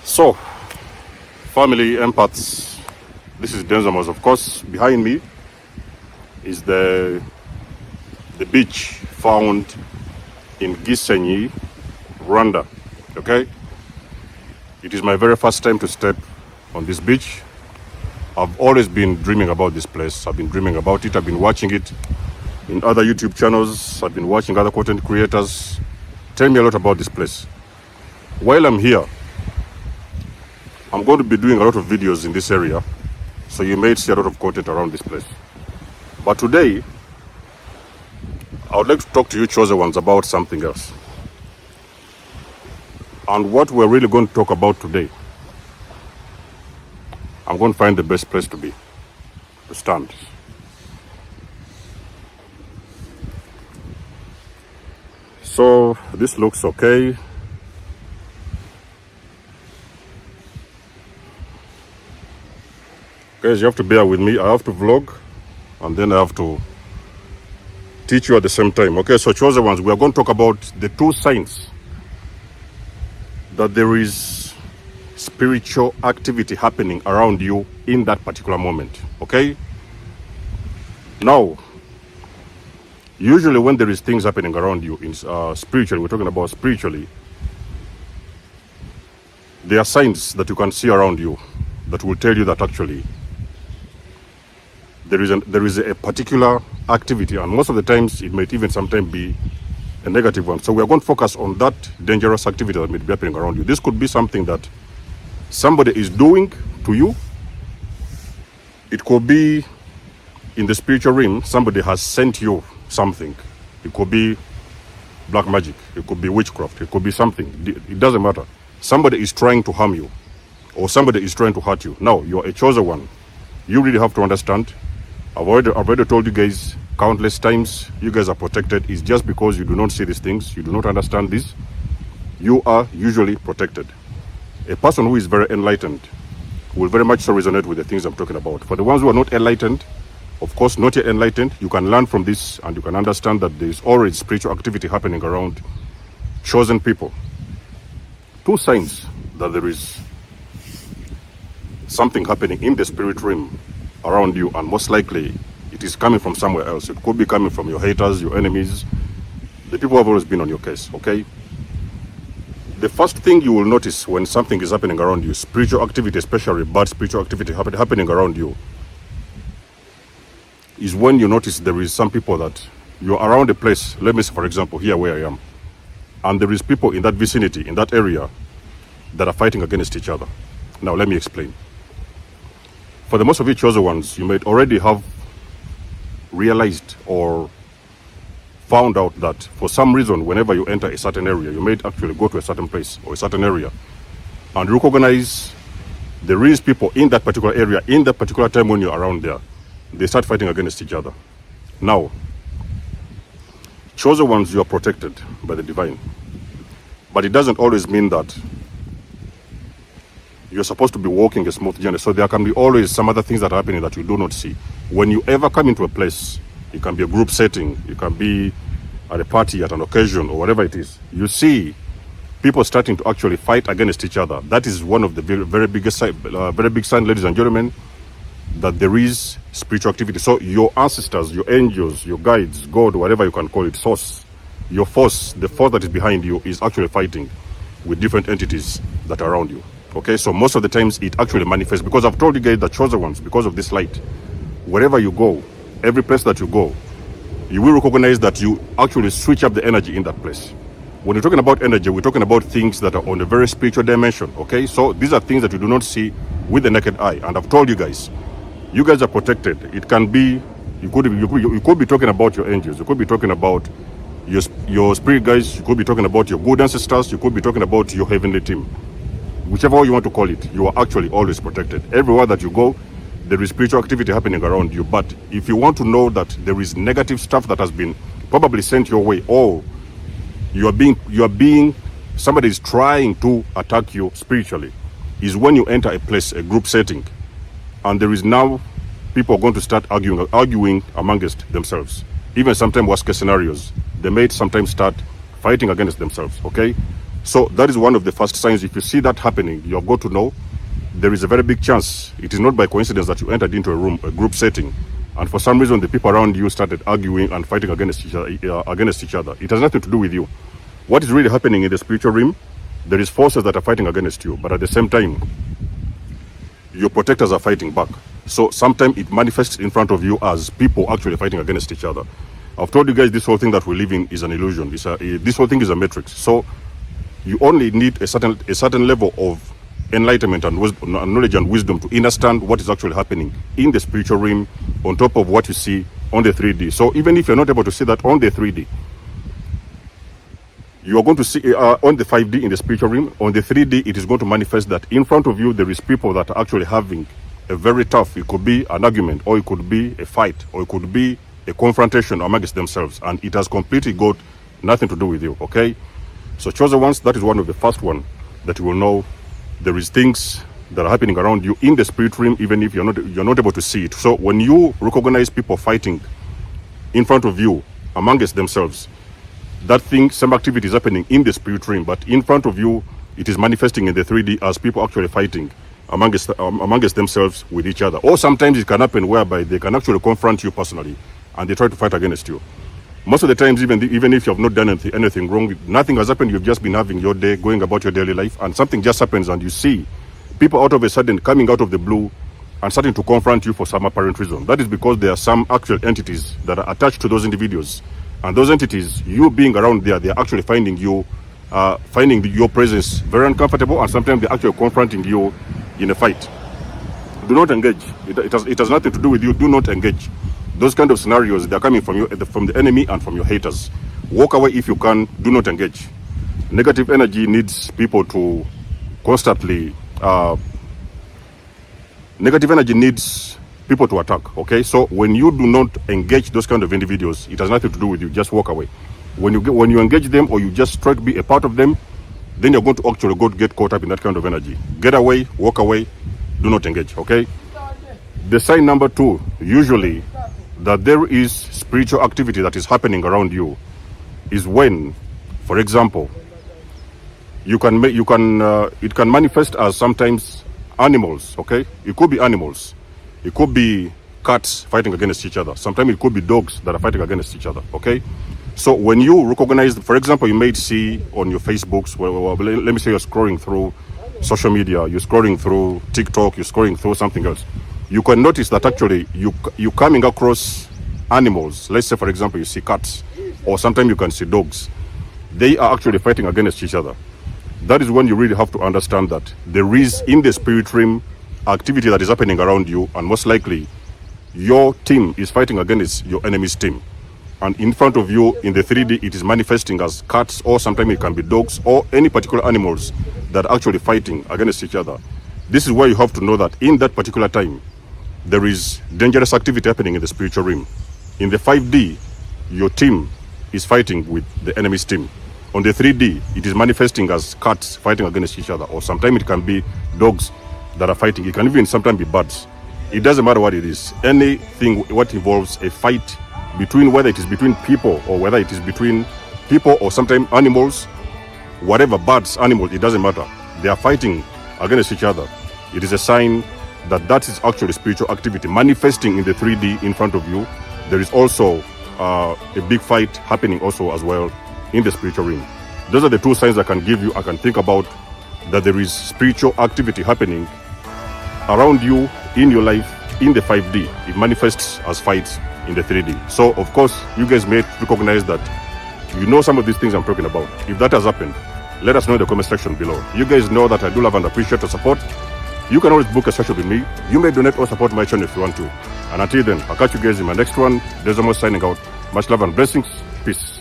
So, family empaths, this is Denzamas. Of course, behind me is the beach found in Gisenyi, Rwanda. Okay, it is my very first time to step on this beach. I've always been dreaming about this place. I've been dreaming about it. I've been watching it in other YouTube channels. I've been watching other content creators tell me a lot about this place. While I'm here, I'm going to be doing a lot of videos in this area, so you may see a lot of content around this place. But today, I would like to talk to you chosen ones about something else. And what we're really going to talk about today, I'm going to find the best place to stand. So this looks okay. Guys, you have to bear with me. I have to vlog and then I have to teach you at the same time. Okay, so chosen ones, we are going to talk about the two signs that there is spiritual activity happening around you in that particular moment. Okay, now usually when there is things happening around you in spiritually, we're talking about spiritually, there are signs that you can see around you that will tell you that actually there is a particular activity, and most of the times it might even sometimes be a negative one. So we are going to focus on that dangerous activity that may be happening around you. This could be something that somebody is doing to you. It could be in the spiritual realm, somebody has sent you something. It could be black magic, it could be witchcraft, it could be something. It doesn't matter. Somebody is trying to harm you, or somebody is trying to hurt you. Now, you're a chosen one. You really have to understand. I've already told you guys countless times, you guys are protected. It's just because you do not see these things, you do not understand this, you are usually protected. A person who is very enlightened will very much so resonate with the things I'm talking about. For the ones who are not enlightened, of course, not yet enlightened, you can learn from this and you can understand that there is already spiritual activity happening around chosen people. Two signs that there is something happening in the spirit realm around you, and most likely it is coming from somewhere else. It could be coming from your haters, your enemies, the people who have always been on your case. Okay, the first thing you will notice when something is happening around you, spiritual activity, especially bad spiritual activity happening around you, is when you notice there is some people that you're around a place. Let me say, for example, here where I am, and there is people in that vicinity, in that area, that are fighting against each other. Now let me explain. For the most of you chosen ones, you might already have realized or found out that for some reason, whenever you enter a certain area, you might actually go to a certain place or a certain area and recognize there is people in that particular area, in that particular time when you're around there, they start fighting against each other. Now, chosen ones, you are protected by the divine, but it doesn't always mean that you're supposed to be walking a smooth journey. So there can be always some other things that are happening that you do not see. When you ever come into a place, it can be a group setting, it can be at a party, at an occasion, or whatever it is, you see people starting to actually fight against each other. That is one of the very big sign, ladies and gentlemen, that there is spiritual activity. So your ancestors, your angels, your guides, God, whatever you can call it, source, your force, the force that is behind you is actually fighting with different entities that are around you. Okay, so most of the times it actually manifests, because I've told you guys that chosen ones, because of this light, wherever you go, every place that you go, you will recognize that you actually switch up the energy in that place. When you're talking about energy, we're talking about things that are on a very spiritual dimension. Okay, so these are things that you do not see with the naked eye. And I've told you guys are protected. It can be, you could be talking about your angels, you could be talking about your spirit guides, you could be talking about your good ancestors, you could be talking about your heavenly team. Whichever way you want to call it, you are actually always protected. Everywhere that you go, there is spiritual activity happening around you. But if you want to know that there is negative stuff that has been probably sent your way, or somebody is trying to attack you spiritually, is when you enter a place, a group setting, and there is now people are going to start arguing amongst themselves. Even sometimes worst case scenarios, they may sometimes start fighting against themselves. Okay, So that is one of the first signs. If you see that happening, you're going to know there is a very big chance. It is not by coincidence that you entered into a room, a group setting, and for some reason the people around you started arguing and fighting against each other. It has nothing to do with you. What is really happening in the spiritual realm, there is forces that are fighting against you, but at the same time, your protectors are fighting back. So sometimes it manifests in front of you as people actually fighting against each other. I've told you guys this whole thing that we live in is an illusion. This whole thing is a matrix. So you only need a certain level of enlightenment and knowledge and wisdom to understand what is actually happening in the spiritual realm on top of what you see on the 3D. So even if you're not able to see that on the 3D, you are going to see on the 5D in the spiritual realm. On the 3D, it is going to manifest that in front of you there is people that are actually having a very tough, it could be an argument, or it could be a fight, or it could be a confrontation amongst themselves, and it has completely got nothing to do with you. Okay, so chosen ones, that is one of the first one that you will know there is things that are happening around you in the spirit realm, even if you're not able to see it. So when you recognize people fighting in front of you amongst themselves, that thing, some activity is happening in the spirit realm, but in front of you it is manifesting in the 3D as people actually fighting amongst themselves with each other. Or sometimes it can happen whereby they can actually confront you personally and they try to fight against you. Most of the times, even if you have not done anything wrong, nothing has happened, you've just been having your day, going about your daily life, and something just happens and you see people out of a sudden coming out of the blue and starting to confront you for some apparent reason. That is because there are some actual entities that are attached to those individuals. And those entities, you being around there, they are actually finding your presence very uncomfortable, and sometimes they're actually confronting you in a fight. Do not engage. It has nothing to do with you. Do not engage. Those kind of scenarios, they're coming from you, from the enemy and from your haters. Walk away if you can. Do not engage. Negative energy needs people to constantly... negative energy needs people to attack, okay? So when you do not engage those kind of individuals, it has nothing to do with you. Just walk away. When you engage them, or you just try to be a part of them, then you're going to actually get caught up in that kind of energy. Get away, walk away, do not engage, okay? The sign number 2, usually that there is spiritual activity that is happening around you, is when, for example, it can manifest as sometimes animals, okay? It could be animals. It could be cats fighting against each other. Sometimes it could be dogs that are fighting against each other, okay? So when you recognize, for example, you may see on your Facebooks, let me say you're scrolling through social media, you're scrolling through TikTok, you're scrolling through something else. You can notice that actually you coming across animals. Let's say, for example, you see cats, or sometimes you can see dogs. They are actually fighting against each other. That is when you really have to understand that there is, in the spirit realm, activity that is happening around you, and most likely your team is fighting against your enemy's team. And in front of you in the 3D, it is manifesting as cats, or sometimes it can be dogs, or any particular animals that are actually fighting against each other. This is where you have to know that in that particular time, there is dangerous activity happening in the spiritual realm. In the 5D, your team is fighting with the enemy's team. On the 3D, it is manifesting as cats fighting against each other, or sometimes it can be dogs that are fighting. It can even sometimes be birds. It doesn't matter what it is. Anything what involves a fight between, whether it is between people, or whether it is between people or sometimes animals, whatever, birds, animals, it doesn't matter. They are fighting against each other. It is a sign that is actually spiritual activity manifesting in the 3D in front of you. There is also a big fight happening also as well in the spiritual realm. Those are the 2 signs I can give you, I can think about, that there is spiritual activity happening around you in your life in the 5D. It manifests as fights in the 3D. So of course, you guys may recognize that you know some of these things I'm talking about. If that has happened, let us know in the comment section below. You guys know that I do love and appreciate your support. You can always book a session with me. You may donate or support my channel if you want to. And until then, I'll catch you guys in my next one. There's almost signing out. Much love and blessings. Peace.